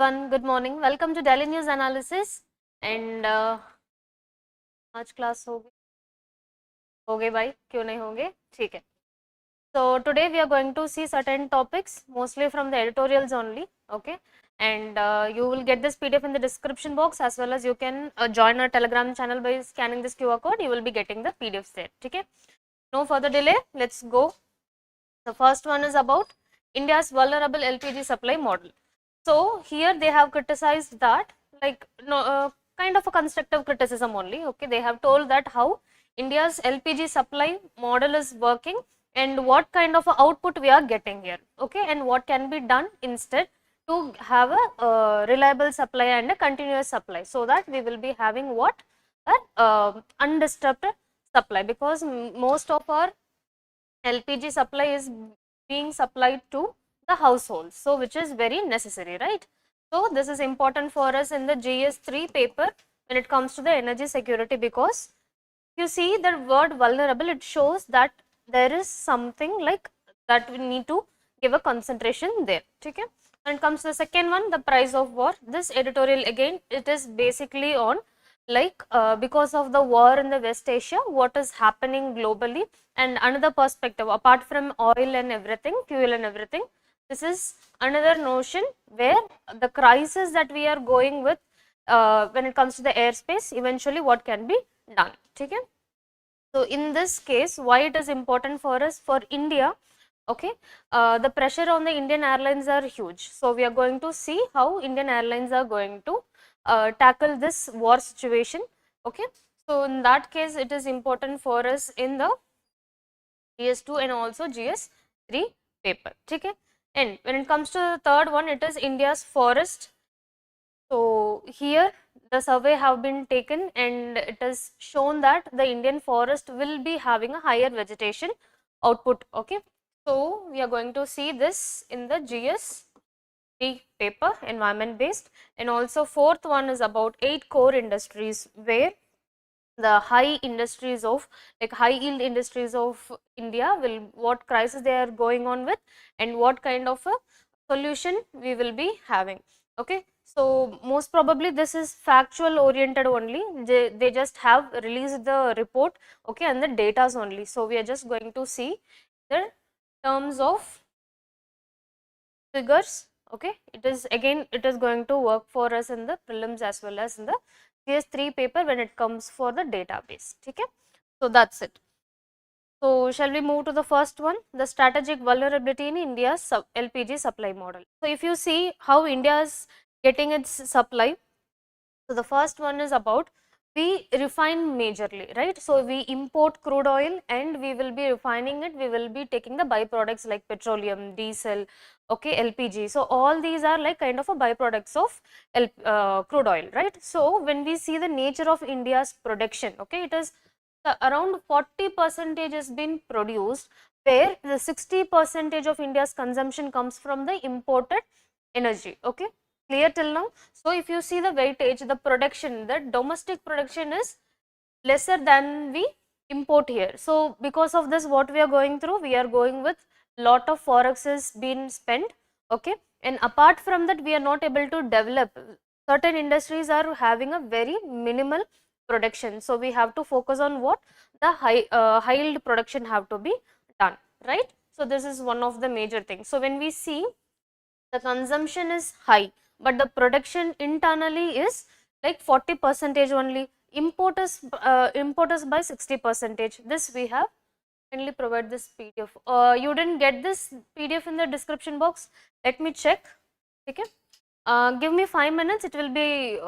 Everyone, good morning. Welcome to Daily News Analysis. And आज class होगे भाई क्यों नहीं होंगे ठीक है. So today we are going to see certain topics mostly from the editorials only. Okay, and you will get this PDF in the description box, as well as you can join our Telegram channel by scanning this QR code. You will be getting the PDFs there. Okay, no further delay, let's go. The first one is about India's vulnerable LPG supply model. So here they have criticized that, like, kind of a constructive criticism only. Okay, they have told that how India's LPG supply model is working and what kind of output we are getting here. Okay, and what can be done instead to have a reliable supply and a continuous supply, so that we will be having what, that undisturbed supply, because most of our LPG supply is being supplied to the households, so which is very necessary, right? So this is important for us in the GS3 paper when it comes to the energy security, because you see the word vulnerable, it shows that there is something like that we need to give a concentration there. Okay, when it comes to the second one, the price of war, this editorial again, it is basically on, like, because of the war in the West Asia, what is happening globally, and another perspective apart from oil and everything, fuel and everything. This is another notion where the crisis that we are going with when it comes to the airspace, eventually what can be done. Okay, so in this case, why it is important for us, for India? Okay, the pressure on the Indian airlines are huge, so we are going to see how Indian airlines are going to tackle this war situation. Okay, so in that case, it is important for us in the GS2 and also GS3 paper. Okay, and when it comes to the third one, it is India's forest. So here the survey have been taken and it is shown that the Indian forest will be having a higher vegetation output. Okay, so we are going to see this in the GS3 paper, environment based. And also fourth one is about 8 core industries, where the high industries of, like, high yield industries of India will, what crisis they are going on with and what kind of a solution we will be having. Okay, so most probably this is factual oriented only, they just have released the report, okay, and the datas only. So we are just going to see the terms of figures. Okay, it is again, it is going to work for us in the prelims as well as in the GS3 paper when it comes for the database. Okay, so that's it. So shall we move to the first one, the strategic vulnerability in India's LPG supply model. So if you see how India is getting its supply, so the first one is about, we refine majorly, right? So we import crude oil and we will be refining it, we will be taking the byproducts like petroleum, diesel, okay, LPG. So all these are like kind of a byproducts of crude oil, right? So when we see the nature of India's production, okay, it is around 40% has been produced, where the 60% of India's consumption comes from the imported energy. Okay, clear till now? So if you see the weightage, the production, the domestic production is lesser than we import here. So because of this, what we are going through, we are going with lot of forex is being spent. Okay, and apart from that, we are not able to develop, certain industries are having a very minimal production, so we have to focus on what, the high yield production have to be done, right? So this is one of the major things. So when we see the consumption is high, but the production internally is like 40% only, import is by 60%. This we have kindly provide this PDF. You didn't get this PDF in the description box, let me check. Okay, give me 5 minutes, it will be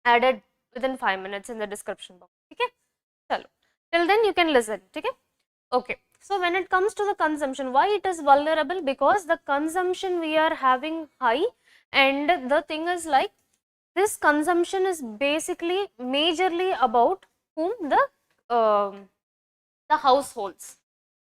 added within 5 minutes in the description box. Okay, chalo, till then you can listen. Okay, okay. So when it comes to the consumption, why it is vulnerable? Because the consumption we are having high, and the thing is, like, this consumption is basically majorly about whom, the households.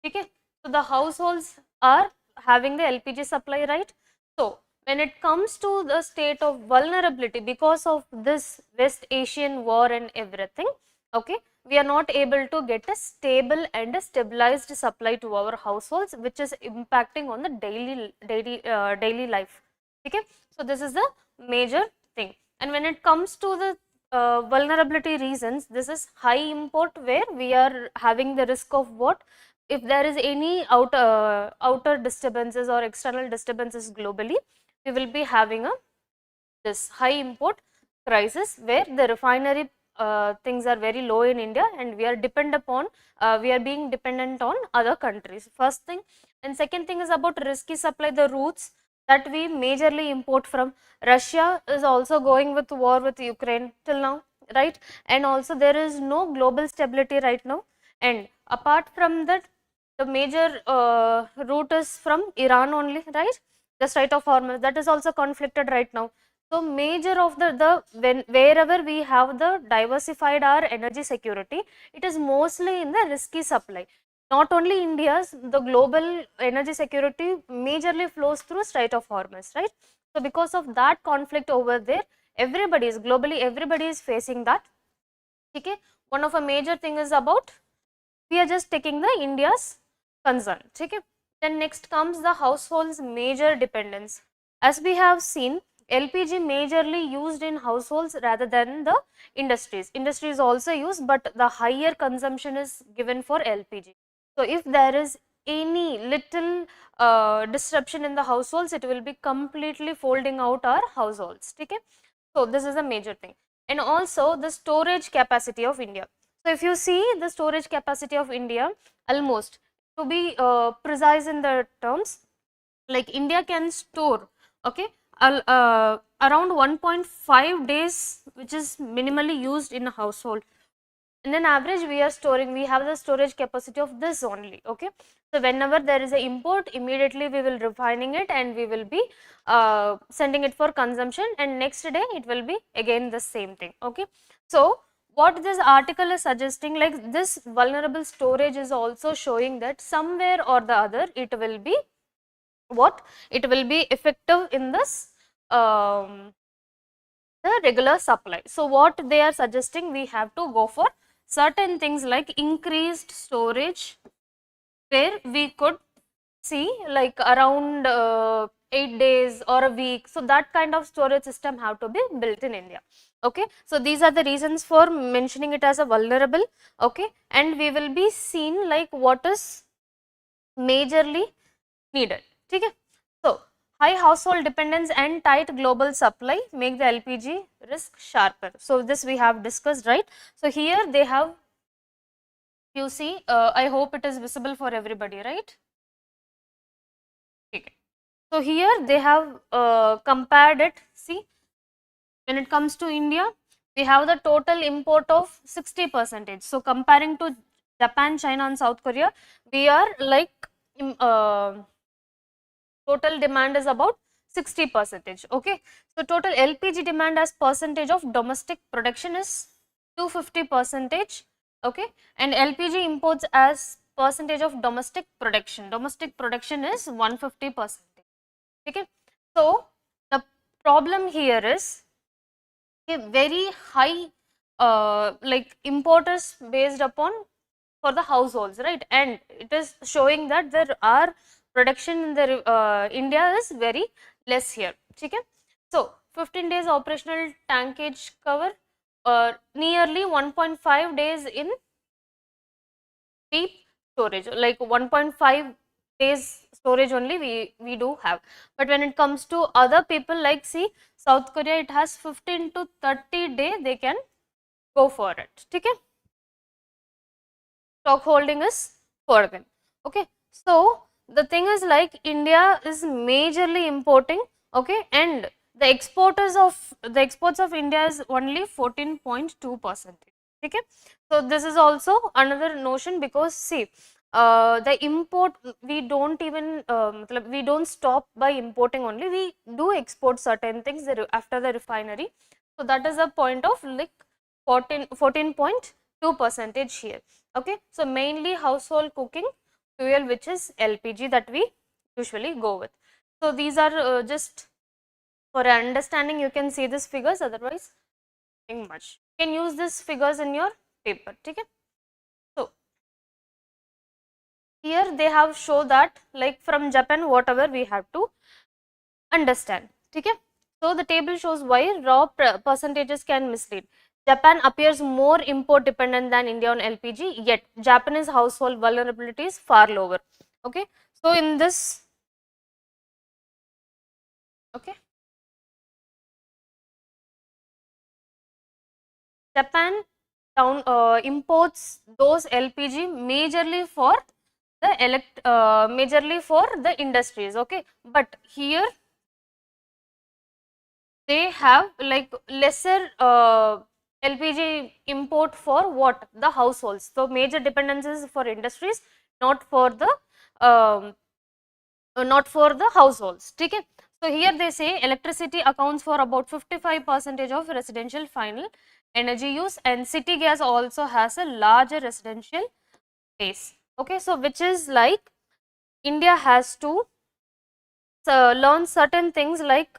Okay, so the households are having the LPG supply, right? So when it comes to the state of vulnerability because of this West Asian war and everything, okay, we are not able to get a stable and a stabilized supply to our households, which is impacting on the daily life. Okay, so this is the major thing. And when it comes to the vulnerability reasons, this is high import, where we are having the risk of what, if there is any outer disturbances or external disturbances globally, we will be having a this high import crisis, where the refinery things are very low in India, and we are we are being dependent on other countries. First thing. And second thing is about risky supply, the routes that we majorly import from. Russia is also going with war with Ukraine till now, right? And also there is no global stability right now. And apart from that, the major route is from Iran only, right? The Strait of Hormuz, that is also conflicted right now. So major of wherever we have the diversified our energy security, it is mostly in the risky supply. Not only India's, the global energy security majorly flows through Strait of Hormuz, right? So because of that conflict over there, everybody is facing that. Okay, one of a major thing is about, we are just taking the India's concern. Okay, then next comes the households major dependence. As we have seen, LPG majorly used in households rather than the industries. Industries also use, but the higher consumption is given for LPG. So if there is any little disruption in the households, it will be completely folding out our households. Okay, so this is a major thing. And also the storage capacity of India. So if you see the storage capacity of India, almost, to be precise in the terms, like India can store, okay, around 1.5 days, which is minimally used in a household. In an average, we have the storage capacity of this only. Okay, so whenever there is a import, immediately we will refining it, and we will be sending it for consumption, and next day it will be again the same thing. Okay, so what this article is suggesting, like this vulnerable storage is also showing that somewhere or the other it will be what, it will be effective in this the regular supply. So what they are suggesting, we have to go for certain things like increased storage, where we could see like around 8 days or a week. So that kind of storage system have to be built in India. Okay, so these are the reasons for mentioning it as a vulnerable. Okay, and we will be seen like what is majorly needed. Okay, so high household dependence and tight global supply make the LPG risk sharper. So this we have discussed, right? So here they have, you see, I hope it is visible for everybody, right? Okay. So here they have compared it. See, when it comes to India, we have the total import of 60%. So comparing to Japan, China and South Korea, we are like total demand is about 60%. Okay, so total LPG demand as percentage of domestic production is 250%. Okay, and LPG imports as percentage of domestic production. Domestic production is 150%. Okay, so the problem here is a very high like importers based upon for the households, right? And it is showing that there are production in the India is very less here. Okay, so 15 days operational tankage cover, nearly 1.5 days in deep storage, like 1.5 days storage only we do have. But when it comes to other people, like see South Korea, it has 15 to 30 day they can go for it. Okay, stock holding is for them. Okay, so the thing is like India is majorly importing. Okay, and the exports of India is only 14.2%. Okay, so this is also another notion, because see the import, we don't even we don't stop by importing only, we do export certain things after the refinery. So that is a point of like 14.2% here. Okay, so mainly household cooking fuel, which is LPG, that we usually go with. So these are just for understanding, you can see these figures, otherwise nothing much. You can use these figures in your paper. Okay, so here they have shown that like from Japan, whatever we have to understand. ठीक है. So the table shows why raw percentages can mislead. Japan appears more import dependent than India on LPG, yet Japanese household vulnerability is far lower. Okay, so in this, okay, Japan imports those LPG majorly for the majorly for the industries. Okay, but here they have like lesser LPG import for what? The households. So major dependencies for industries, not for the households. Okay. So here they say electricity accounts for about 55% of residential final energy use, and city gas also has a larger residential base. Okay, so which is like India has to learn certain things, like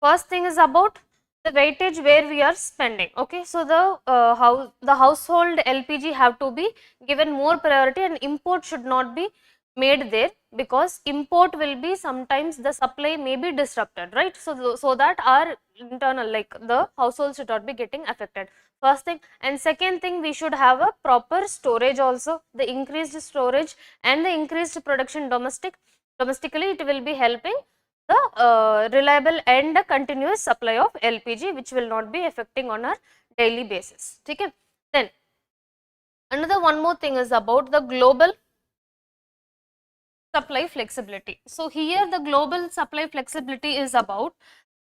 first thing is about the weightage where we are spending. Okay, so the household LPG have to be given more priority, and import should not be made there, because import will be sometimes the supply may be disrupted, right? So that our internal, like the household should not be getting affected. First thing, and second thing, we should have a proper storage also. The increased storage and the increased production domestically, it will be helping the reliable and the continuous supply of LPG, which will not be affecting on our daily basis. Okay. Then another one more thing is about the global supply flexibility. So here the global supply flexibility is about,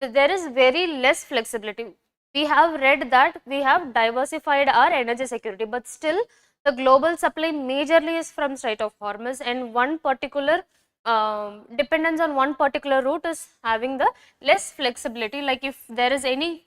there is very less flexibility. We have read that we have diversified our energy security, but still the global supply majorly is from Strait of Hormuz, and one particular dependence on one particular route is having the less flexibility. Like if there is any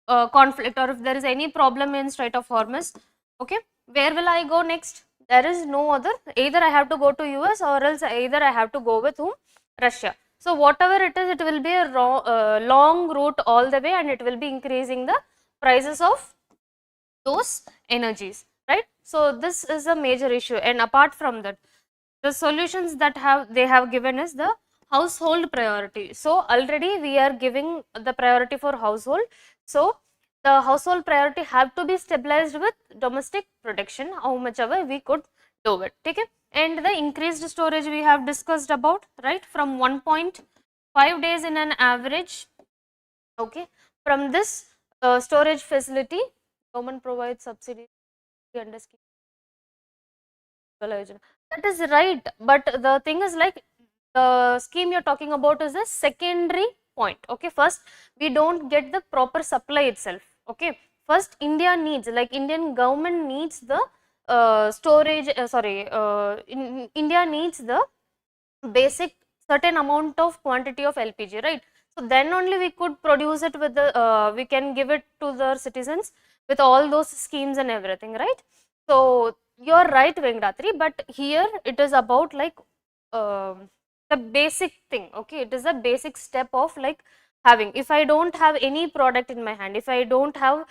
conflict, or if there is any problem in Strait of Hormuz, okay, where will I go next? There is no other, either I have to go to US, or else either I have to go with whom? Russia. So whatever it is, it will be a long route all the way, and it will be increasing the prices of those energies, right? So this is a major issue. And apart from that, the solutions that they have given is the household priority. So already we are giving the priority for household. So the household priority have to be stabilized with domestic production, how much ever we could do it. Okay. And the increased storage we have discussed about, right, from 1.5 days in an average. Okay, from this storage facility, government provides subsidy under scheme. That is right, but the thing is, like, the scheme you're talking about is a secondary point. Okay, first we don't get the proper supply itself. Okay, first India needs, like Indian government needs the storage. India needs the basic certain amount of quantity of LPG, right? So then only we could produce it with the we can give it to the citizens with all those schemes and everything, right? So you're right, Venkatri, but here it is about like the basic thing. Okay, it is a basic step of like having, if I don't have any product in my hand, if I don't have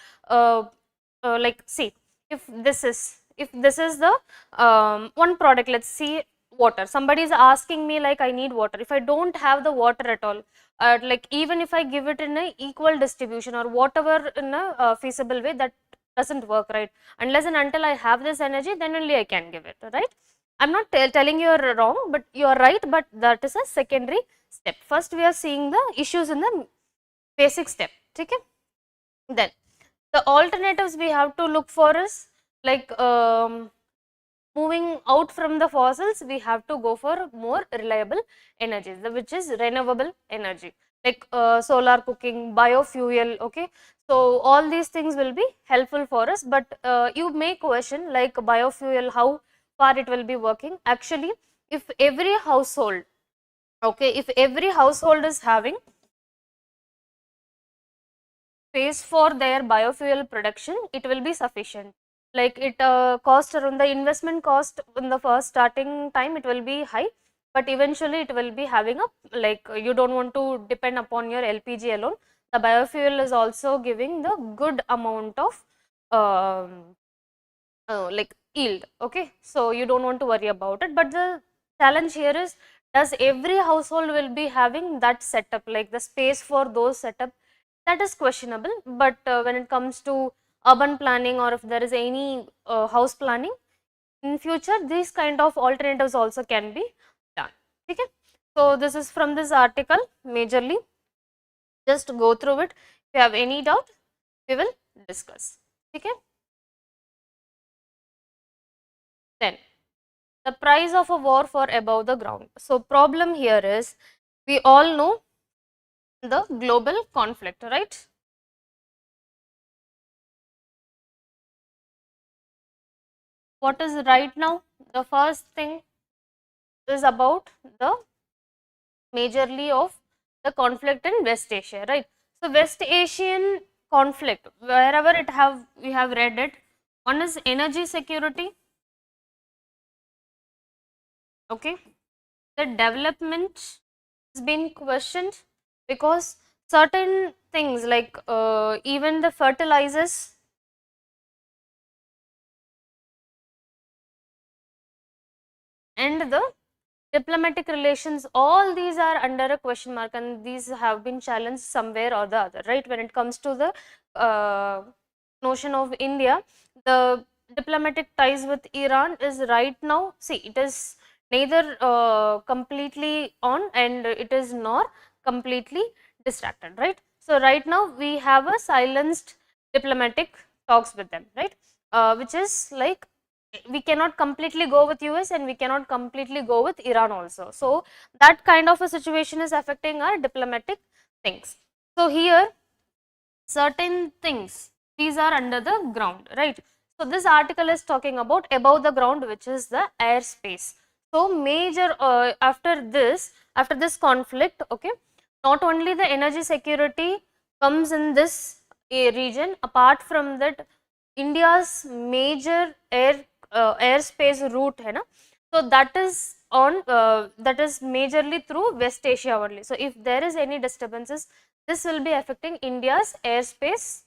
like, see, if this is the one product, let's see, water, somebody is asking me like I need water, if I don't have the water at all, like even if I give it in a equal distribution or whatever in a feasible way, that doesn't work, right? Unless and until I have this energy, then only I can give it, right? I'm not telling you are wrong, but you are right, but that is a secondary step. First we are seeing the issues in the basic step. Okay, then the alternatives we have to look for is like moving out from the fossils, we have to go for more reliable energies, which is renewable energy, like solar cooking, biofuel. Okay, so all these things will be helpful for us, but you may question like biofuel, how far it will be working. Actually, if every household, okay, if every household is having space for their biofuel production, it will be sufficient. Like it cost around, the investment cost in the first starting time, it will be high, but eventually it will be having a, like, you don't want to depend upon your LPG alone. The biofuel is also giving the good amount of like yield. Okay, so you don't want to worry about it, but the challenge here is Does every household will be having that setup, like the space for those setup? That is questionable. But when it comes to urban planning, or if there is any house planning in future, these kind of alternatives also can be done. Okay. So this is from this article majorly. Just go through it. If you have any doubt, we will discuss. Okay. Then the price of a war for above the ground. So problem here is, we all know the global conflict, right? What is right now? The first thing is about the majorly of the conflict in West Asia, right? So West Asian conflict, wherever it have, we have read it. One is energy security. Okay, the development has been questioned because certain things like even the fertilizers and the diplomatic relations, all these are under a question mark, and these have been challenged somewhere or the other, right? When it comes to the notion of India, the diplomatic ties with Iran is right now, see, it is neither completely on and it is nor completely distracted, right? So right now we have a silenced diplomatic talks with them, right? Which is like, we cannot completely go with US and we cannot completely go with Iran also. So that kind of a situation is affecting our diplomatic things. So here certain things, these are under the ground, right? So this article is talking about above the ground, which is the airspace. So major after this conflict, okay, not only the energy security comes in this region, apart from that, India's major airspace route है ना, so that is on that is majorly through West Asia only. So if there is any disturbances, this will be affecting India's airspace,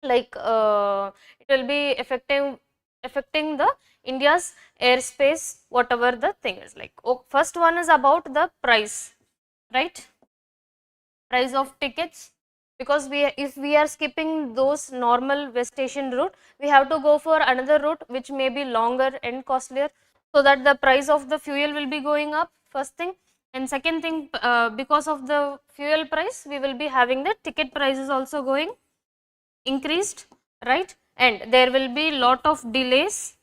like it will be affecting the India's airspace, whatever the thing is like. Oh, first one is about the price, right? Price of tickets, because if we are skipping those normal West Asian route, we have to go for another route which may be longer and costlier, so that the price of the fuel will be going up, first thing. And second thing, because of the fuel price, we will be having the ticket prices also going increased, right? And there will be lot of delays,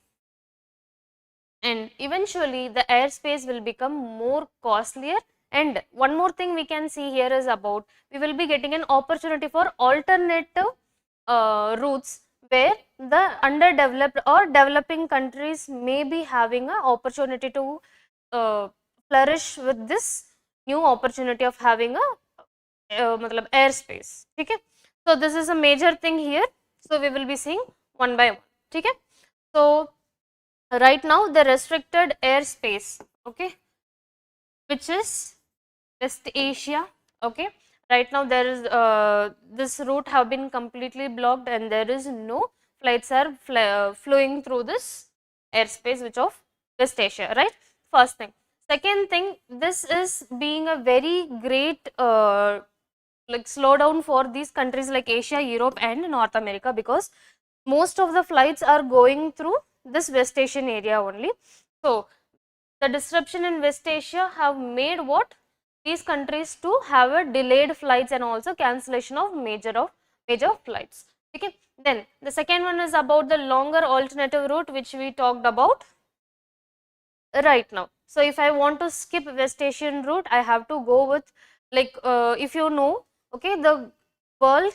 and eventually the airspace will become more costlier. And one more thing we can see here is about, we will be getting an opportunity for alternative routes, where the underdeveloped or developing countries may be having an opportunity to flourish with this new opportunity of having a matlab airspace. Okay, so this is a major thing here. So we will be seeing one by one. Okay, so right now the restricted airspace, okay, which is West Asia, okay, right now there is this route have been completely blocked and there is no flights are flowing through this airspace which of West Asia, right? First thing. Second thing, this is being a very great like slowdown for these countries like Asia, Europe and North America, because most of the flights are going through this West Asian area only. So the disruption in West Asia have made what, these countries to have a delayed flights and also cancellation of major flights. Okay. Then the second one is about the longer alternative route which we talked about right now. So if I want to skip West Asian route, I have to go with, like if you know, okay, the world,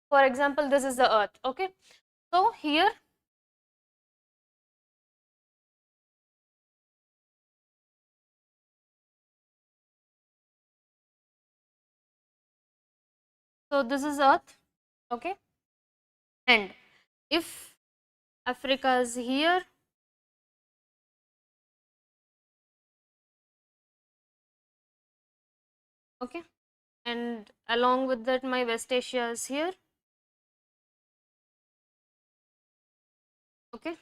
for example, this is the earth, okay. So here, so this is earth, okay, and if Africa is here, okay, and along with that my West Asia is here, okay,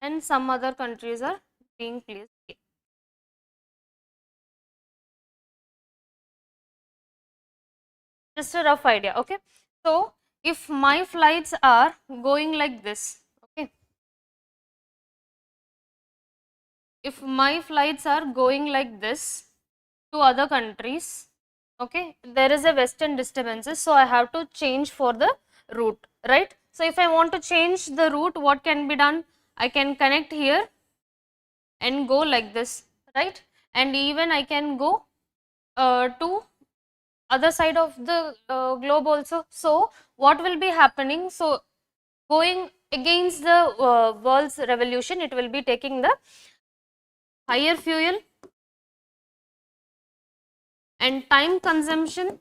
and some other countries are being placed here. Just a rough idea, okay. So if my flights are going like this, okay, if my flights are going like this to other countries, okay, there is a western disturbances, so I have to change for the route, right. So if I want to change the route, what can be done? I can connect here and go like this, right, and even I can go to other side of the globe also. So what will be happening? So going against the world's revolution, it will be taking the higher fuel and time consumption,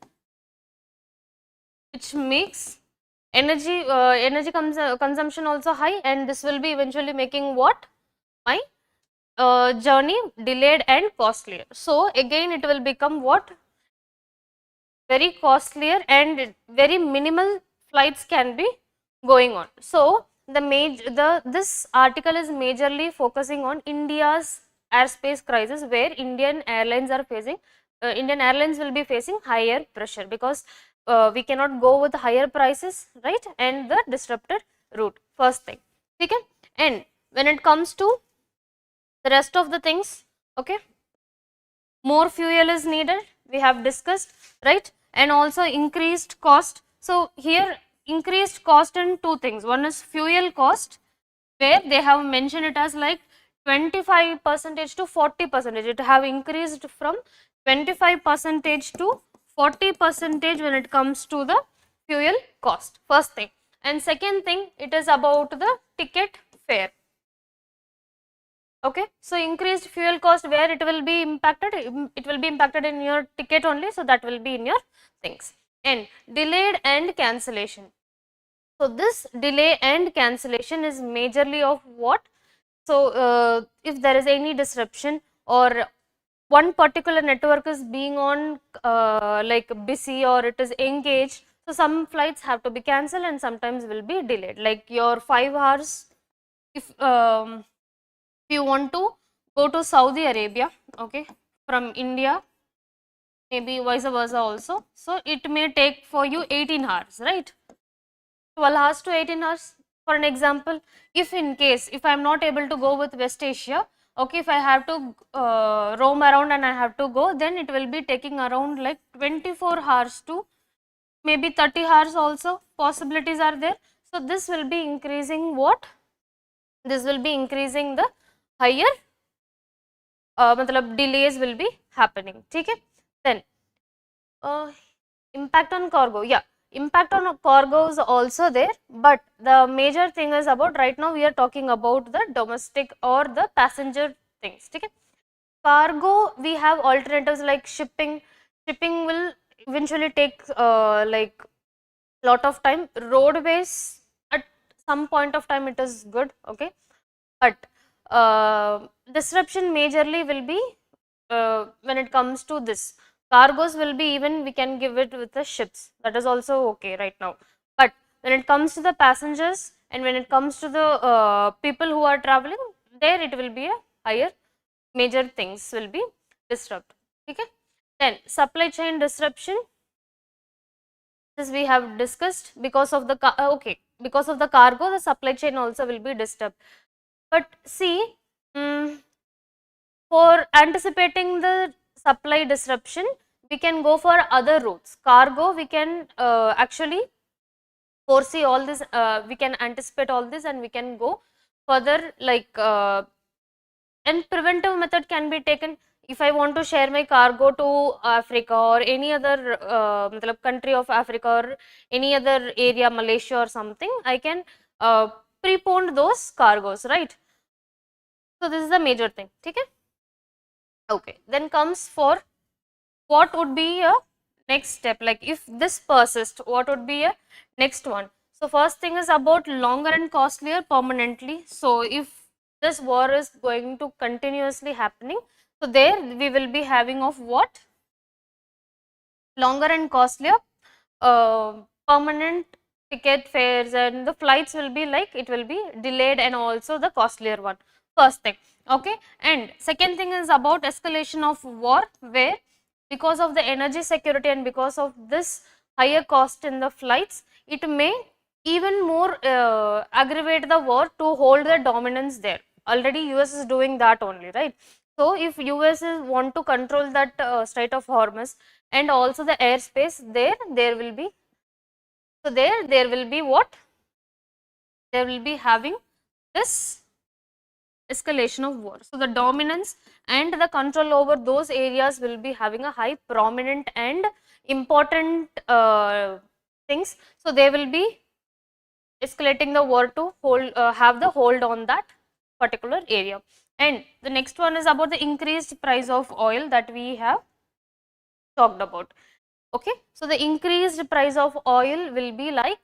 which makes consumption also high, and this will be eventually making what? My journey delayed and costlier. So again it will become what? Very costlier, and very minimal flights can be going on. So this article is majorly focusing on India's airspace crisis, where Indian airlines are facing Indian airlines will be facing higher pressure, because we cannot go with higher prices, right, and the disrupted route, first thing, okay. And when it comes to the rest of the things, okay, more fuel is needed, we have discussed, right, and also increased cost. So here increased cost in two things. One is fuel cost, where they have mentioned it as like 25% to 40%. It have increased from 25% to 40% when it comes to the fuel cost, first thing. And second thing, it is about the ticket fare. Okay, so increased fuel cost, where it will be impacted, it will be impacted in your ticket only, so that will be in your things. And delayed and cancellation. So this delay and cancellation is majorly of what? So if there is any disruption, or one particular network is being on like busy, or it is engaged, so some flights have to be cancelled and sometimes will be delayed, like your 5 hours. If you want to go to Saudi Arabia, okay, from India, maybe vice versa also, so it may take for you 18 hours, right, 12 hours to 18 hours for an example. If in case, if I am not able to go with West Asia, okay, if I have to roam around and I have to go, then it will be taking around like 24 hours to maybe 30 hours also, possibilities are there. So this will be increasing what? This will be increasing the higher मतलब delays will be happening, ठीक है. Then impact on cargo, yeah, impact on cargo is also there, but the major thing is about, right now we are talking about the domestic or the passenger things, okay. Cargo, we have alternatives like shipping. Shipping will eventually take like lot of time. Roadways, at some point of time it is good, okay, but disruption majorly will be when it comes to this. Cargoes will be, even we can give it with the ships, that is also okay right now. But when it comes to the passengers and when it comes to the people who are traveling, there it will be a higher, major things will be disrupted, okay. Then supply chain disruption, this we have discussed, because of the okay, because of the cargo, the supply chain also will be disturbed. But see, for anticipating the supply disruption, we can go for other routes. Cargo, we can actually foresee all this, we can anticipate all this, and we can go further, like and preventive method can be taken. If I want to share my cargo to Africa or any other country of Africa, or any other area, Malaysia or something, I can prepone those cargos, right. So this is the major thing, okay. Okay, then comes for what would be a next step, like if this persists, what would be a next one. So first thing is about longer and costlier permanently. So if this war is going to continuously happening, so there we will be having of what? Longer and costlier permanent ticket fares, and the flights will be like, it will be delayed, and also the costlier one. first thing. Okay, and second thing is about escalation of war, where because of the energy security and because of this higher cost in the flights, it may even more aggravate the war to hold the dominance there. Already US is doing that only, right? So if US is want to control that Strait of Hormuz and also the airspace there, there will be, so there will be what? There will be having this escalation of war. So the dominance and the control over those areas will be having a high prominent and important things. So they will be escalating the war to hold have the hold on that particular area. And the next one is about the increased price of oil that we have talked about. Okay, so the increased price of oil will be like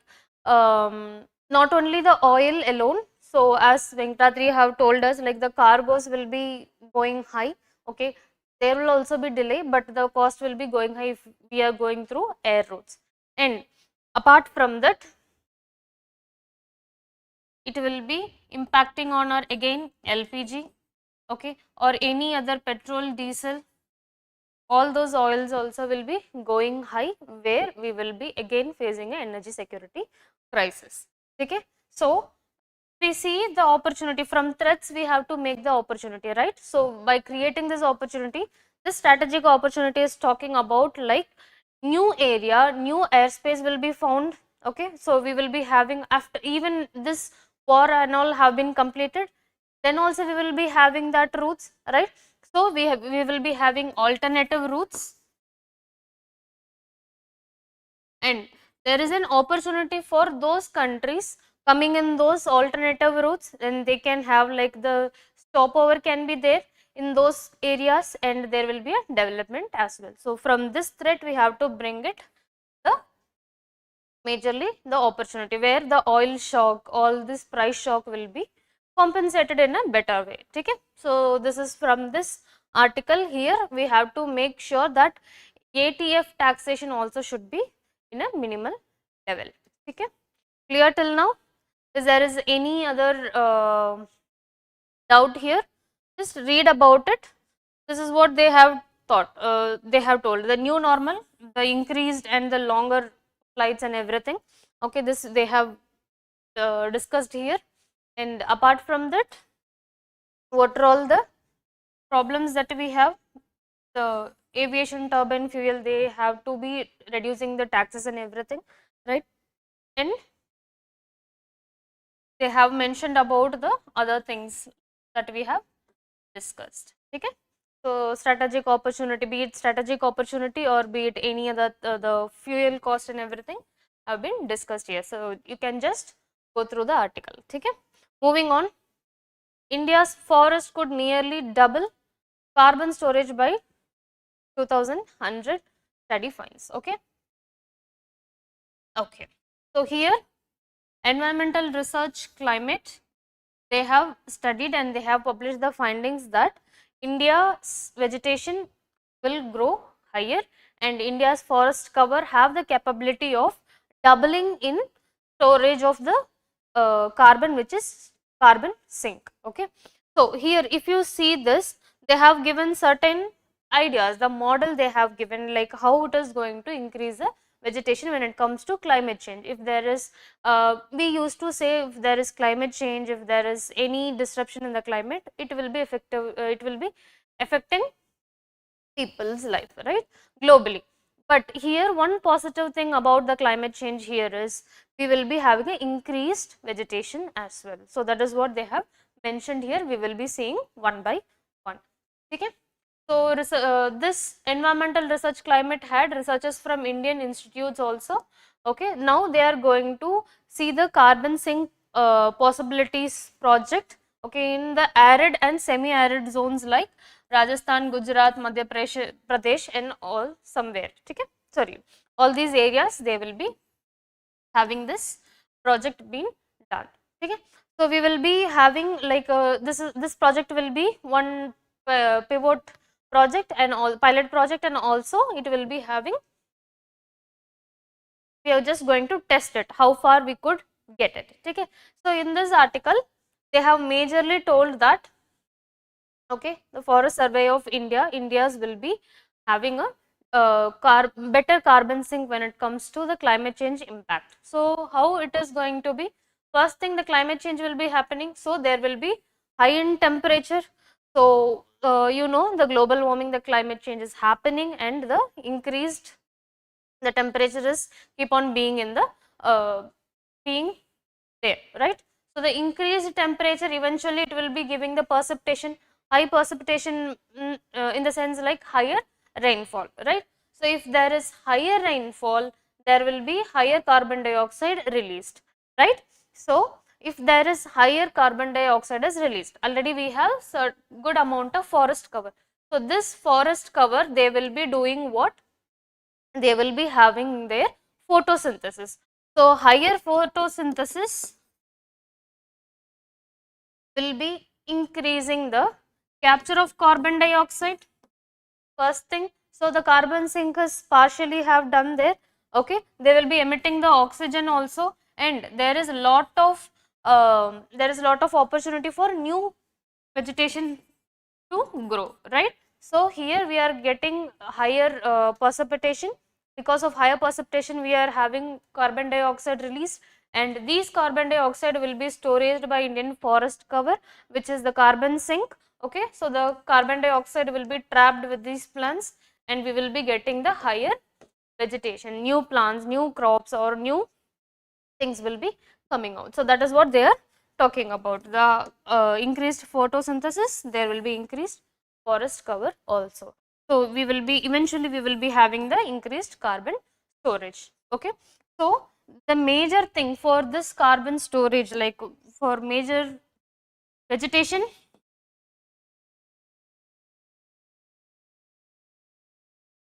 not only the oil alone. So as Venkatri have told us, like the cargoes will be going high. Okay, there will also be delay, but the cost will be going high if we are going through air routes. And apart from that, it will be impacting on our again LPG, okay, or any other petrol, diesel, all those oils also will be going high, where we will be again facing an energy security crisis. Okay, so we see the opportunity from threats, we have to make the opportunity, right? So by creating this opportunity, this strategic opportunity is talking about like new area, new airspace will be found. Okay, so we will be having, after even this war and all have been completed, then also we will be having that routes, right? So we will be having alternative routes, and there is an opportunity for those countries coming in those alternative routes, and they can have like the stopover can be there in those areas, and there will be a development as well. So from this threat we have to bring it the majorly the opportunity, where the oil shock, all this price shock will be compensated in a better way. Okay, so this is from this article. Here we have to make sure that ATF taxation also should be in a minimal level. Okay, clear till now? Is there is any other doubt here? Just read about it. This is what they have thought. They have told the new normal, the increased and the longer flights and everything. Okay, this they have discussed here. And apart from that, what are all the problems that we have? The aviation turbine fuel, they have to be reducing the taxes and everything, right? And they have mentioned about the other things that we have discussed. Okay, so strategic opportunity, be it strategic opportunity or be it any other the fuel cost and everything have been discussed here. So you can just go through the article. Okay, moving on. India's forest could nearly double carbon storage by 2100, study finds. Okay, okay. So here environmental research climate, they have studied and they have published the findings that India's vegetation will grow higher, and India's forest cover have the capability of doubling in storage of the carbon, which is carbon sink. Okay, so here if you see this, they have given certain ideas, the model they have given, like how it is going to increase the vegetation when it comes to climate change. If there is we used to say, if there is climate change, if there is any disruption in the climate, it will be effective, it will be affecting people's life, right, globally. But here one positive thing about the climate change here is we will be having an increased vegetation as well. So that is what they have mentioned here, we will be seeing one by one. Okay, so this environmental research climate had researchers from Indian institutes also. Okay, now they are going to see the carbon sink possibilities project, okay, in the arid and semi-arid zones like Rajasthan, Gujarat, Madhya Pradesh and all somewhere. Okay, sorry, all these areas they will be having this project being done. Okay, so we will be having like this project will be one pivot project and all pilot project, and also it will be having, we are just going to test it how far we could get it. Okay, so in this article they have majorly told that Okay, the Forest Survey of India's will be having a better carbon sink when it comes to the climate change impact. So how it is going to be? First thing, the climate change will be happening, so there will be high in temperature. So you know, the global warming, the climate change is happening, and the increased, the temperature is keep on being in the being there, right? So the increased temperature, eventually it will be giving the precipitation, high precipitation, in the sense like higher rainfall, right? So if there is higher rainfall, there will be higher carbon dioxide released, right? So if there is higher carbon dioxide is released, already we have good amount of forest cover. So this forest cover, they will be doing what? They will be having their photosynthesis. So higher photosynthesis will be increasing the capture of carbon dioxide, first thing. So the carbon sink is partially have done there, okay. They will be emitting the oxygen also, and there is a lot of opportunity for new vegetation to grow, right? So here we are getting higher precipitation. Because of higher precipitation, we are having carbon dioxide release, and these carbon dioxide will be stored by Indian forest cover, which is the carbon sink. Okay, so the carbon dioxide will be trapped with these plants, and we will be getting the higher vegetation, new plants, new crops, or new things will be coming out. So that is what they are talking about. The increased photosynthesis, there will be increased forest cover also. So we will be, eventually we will be having the increased carbon storage. Okay. So the major thing for this carbon storage, like for major vegetation,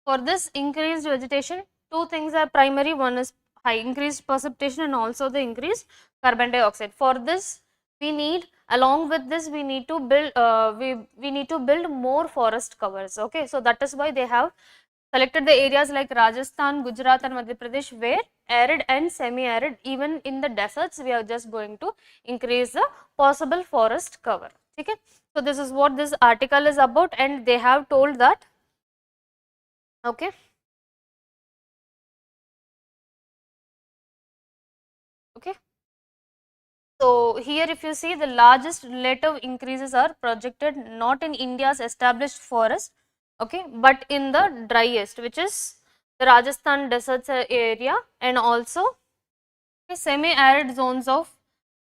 for this increased vegetation, two things are primary. One is high increased precipitation, and also the increased carbon dioxide. For this, we need, along with this, we need to build we need to build more forest covers. Okay, so that is why they have selected the areas like Rajasthan, Gujarat and Madhya Pradesh, where arid and semi-arid, even in the deserts, we are just going to increase the possible forest cover. Okay, so this is what this article is about, and they have told that. Okay. Okay. So here if you see, the largest relative increases are projected not in India's established forest, okay, but in the driest, which is the Rajasthan deserts area, and also semi-arid zones of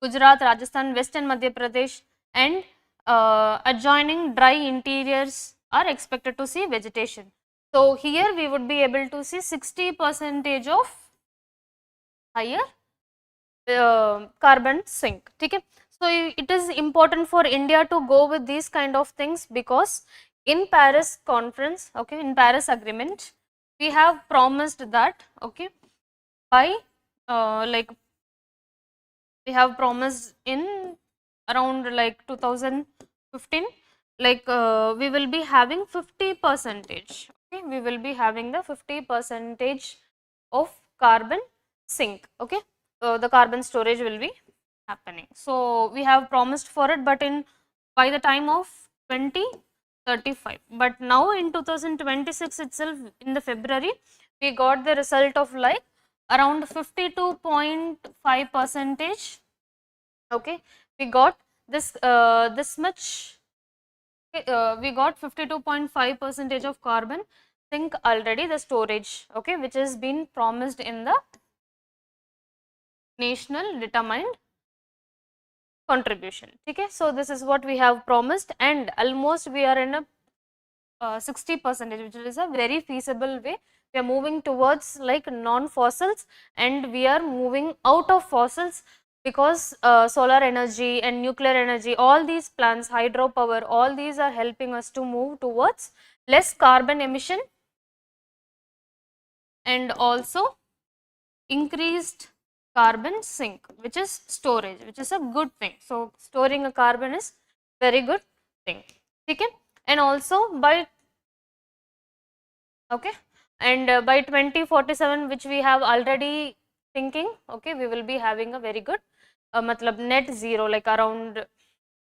Gujarat, Rajasthan, West and Madhya Pradesh, and adjoining dry interiors are expected to see vegetation. So here we would be able to see 60% of higher carbon sink. Okay. So it is important for India to go with these kind of things, because in Paris conference, okay, in Paris agreement, we have promised that, okay, by like we have promised in around like 2015, like we will be having 50%. Okay, we will be having the 50% of carbon sink. Okay, the carbon storage will be happening. So we have promised for it, but in by the time of 2035. But now in 2026 itself, in the February, we got the result of like around 52.5%. Okay, we got this this much. Okay, we got 52.5% of carbon sink already, the storage, okay, which has been promised in the national determined contribution. Okay, so this is what we have promised, and almost we are in a 60%, which is a very feasible way. We are moving towards like non-fossils, and we are moving out of fossils, because solar energy and nuclear energy, all these plants, hydropower, all these are helping us to move towards less carbon emission, and also increased carbon sink, which is storage, which is a good thing. So storing a carbon is very good thing. Okay, and also by okay, and by 2047, which we have already thinking, okay, we will be having a very good matlab net zero, like around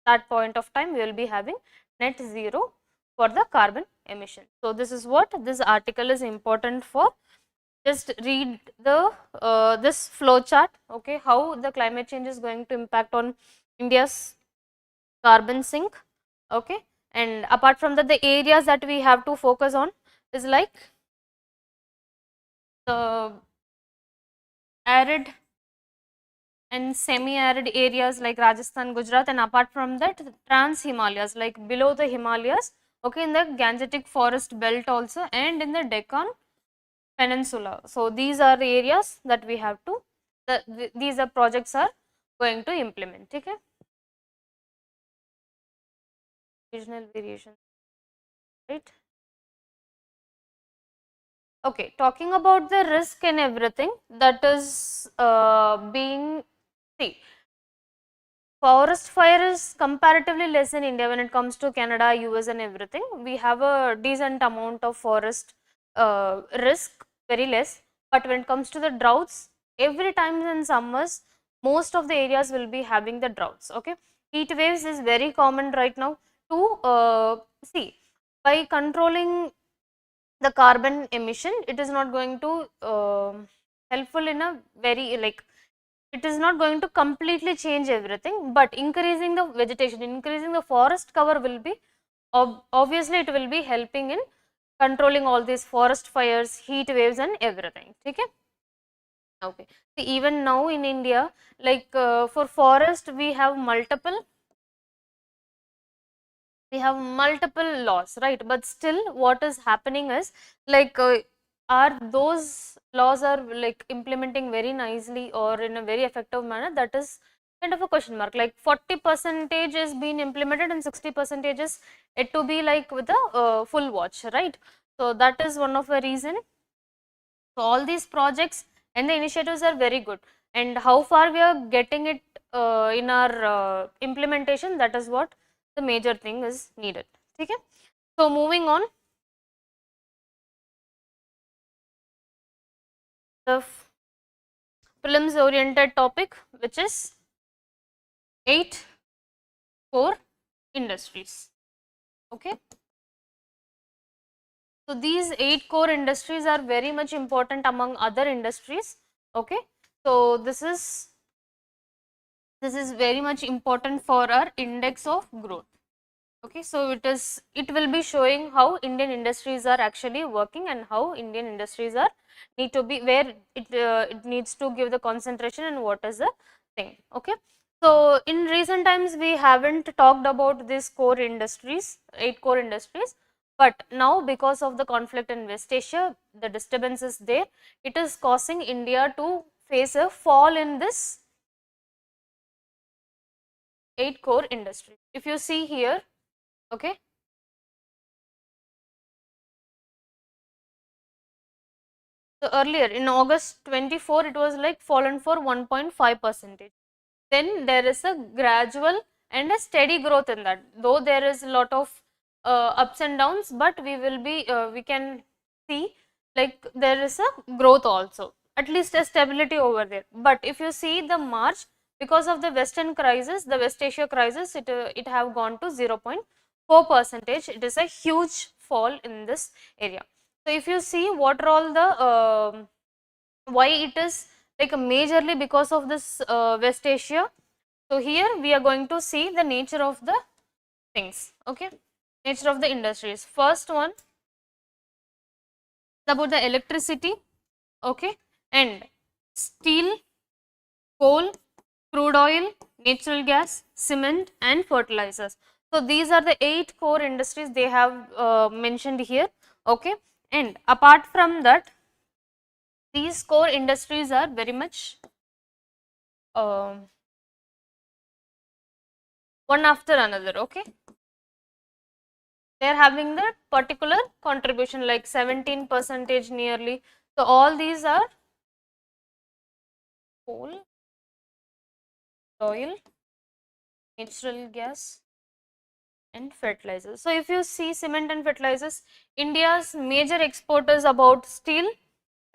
that point of time we will be having net zero for the carbon emission. So this is what this article is important for. Just read the this flow chart, okay, how the climate change is going to impact on India's carbon sink, okay. And apart from that, the areas that we have to focus on is like the arid and semi-arid areas like Rajasthan, Gujarat, and apart from that, trans Himalayas, like below the Himalayas, okay, in the Gangetic forest belt also, and in the Deccan Peninsula. So these are the areas that we have to, these are projects are going to implement, okay. Regional variation, right? Okay, talking about the risk and everything that is being, see, forest fire is comparatively less in India when it comes to Canada, US and everything. We have a decent amount of forest risk, very less. But when it comes to the droughts, every time in summers, most of the areas will be having the droughts, okay. Heat waves is very common right now to see, by controlling the carbon emission, it is not going to helpful in a very, like, it is not going to completely change everything, but increasing the vegetation, increasing the forest cover will be, obviously it will be helping in controlling all these forest fires, heat waves and everything, okay. Okay, see, even now in India, like for forest we have multiple, laws, right, but still what is happening is, like are those laws are like implementing very nicely or in a very effective manner, that is kind of a question mark. Like 40% is being implemented and 60% is yet to be, like, with a full watch, right. So that is one of the reason. So all these projects and the initiatives are very good, and how far we are getting it in our implementation, that is what the major thing is needed, okay. So moving on, the prelims oriented topic, which is 8 core industries, okay. So these 8 core industries are very much important among other industries, okay. So this is very much important for our index of growth, okay. So it will be showing how Indian industries are actually working and how Indian industries are need to be, where it needs to give the concentration and what is the thing, okay. So in recent times we haven't talked about these core industries, 8 core industries, but now because of the conflict in West Asia, the disturbance is there, it is causing India to face a fall in this 8 core industries. If you see here, okay, so earlier in August 24, it was like fallen for 1.5%. Then there is a gradual and a steady growth in that, though there is a lot of ups and downs, but we can see, like, there is a growth also, at least a stability over there. But if you see the March, because of the Western crisis, the West Asia crisis, it have gone to 0.4%. It is a huge fall in this area. So if you see what are all the why it is, like, majorly because of this West Asia. So here we are going to see the nature of the things, okay, nature of the industries. First one is about the electricity, okay, and steel, coal, crude oil, natural gas, cement and fertilizers. So these are the 8 core industries they have mentioned here, okay. And apart from that, these core industries are very much one after another, okay. They are having the particular contribution like 17% nearly. So all these are coal, oil, natural gas and fertilizers. So if you see cement and fertilizers, India's major export is about steel,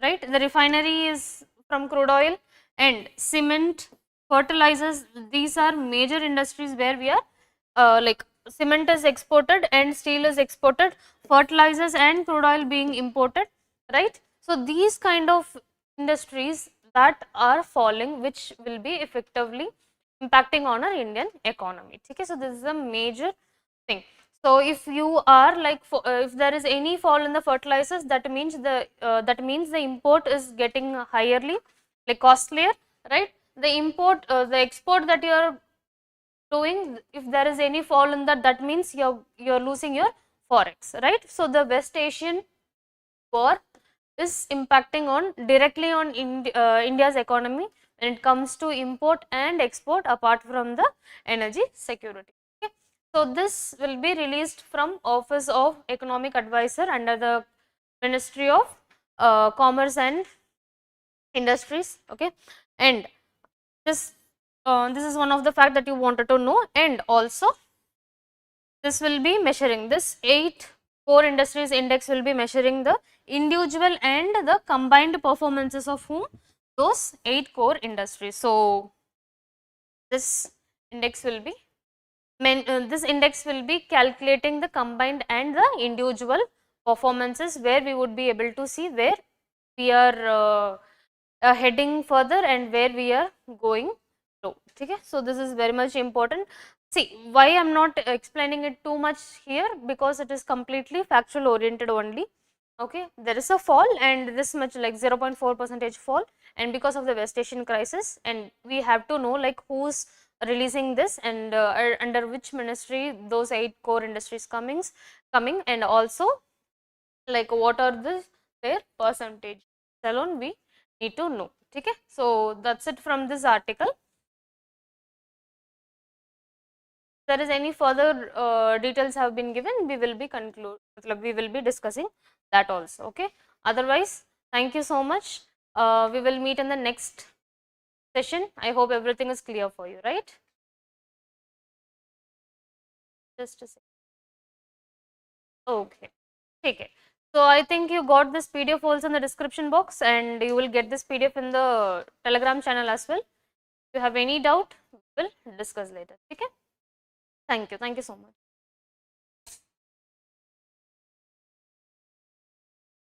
right? The refinery is from crude oil, and cement, fertilizers, these are major industries where we are like cement is exported and steel is exported, fertilizers and crude oil being imported, right? So these kind of industries that are falling, which will be effectively impacting on our Indian economy. Okay, so this is a major thing. So if you are like, if there is any fall in the fertilizers, that means the import is getting higherly, like costlier, right? The export that you are doing, if there is any fall in that, that means you're losing your forex, right? So the West Asian war is impacting on directly on India's economy when it comes to import and export, apart from the energy security. Okay. So this will be released from Office of Economic Advisor under the Ministry of Commerce and Industries. Okay, and this this is one of the fact that you wanted to know. And also this will be measuring, this 8 core industries index will be measuring the individual and the combined performances of whom? Those 8 core industries. So this index will be this index will be calculating the combined and the individual performances, where we would be able to see where we are heading further and where we are going to. Okay, so this is very much important. See, why I am not explaining it too much here, because it is completely factual oriented only. Okay, there is a fall and this much, like 0.4% fall, and because of the West Asian crisis, and we have to know like who's releasing this and under which ministry those 8 core industries coming, and also like what are their percentage alone we need to know. Okay, so that's it from this article. If there is any further details have been given, we will be we will be discussing that also. Okay, otherwise thank you so much. We will meet in the next session. I hope everything is clear for you, right? Just a second. Okay, okay. So I think you got this PDF also in the description box, and you will get this PDF in the Telegram channel as well. If you have any doubt, we will discuss later. Okay. Thank you so much.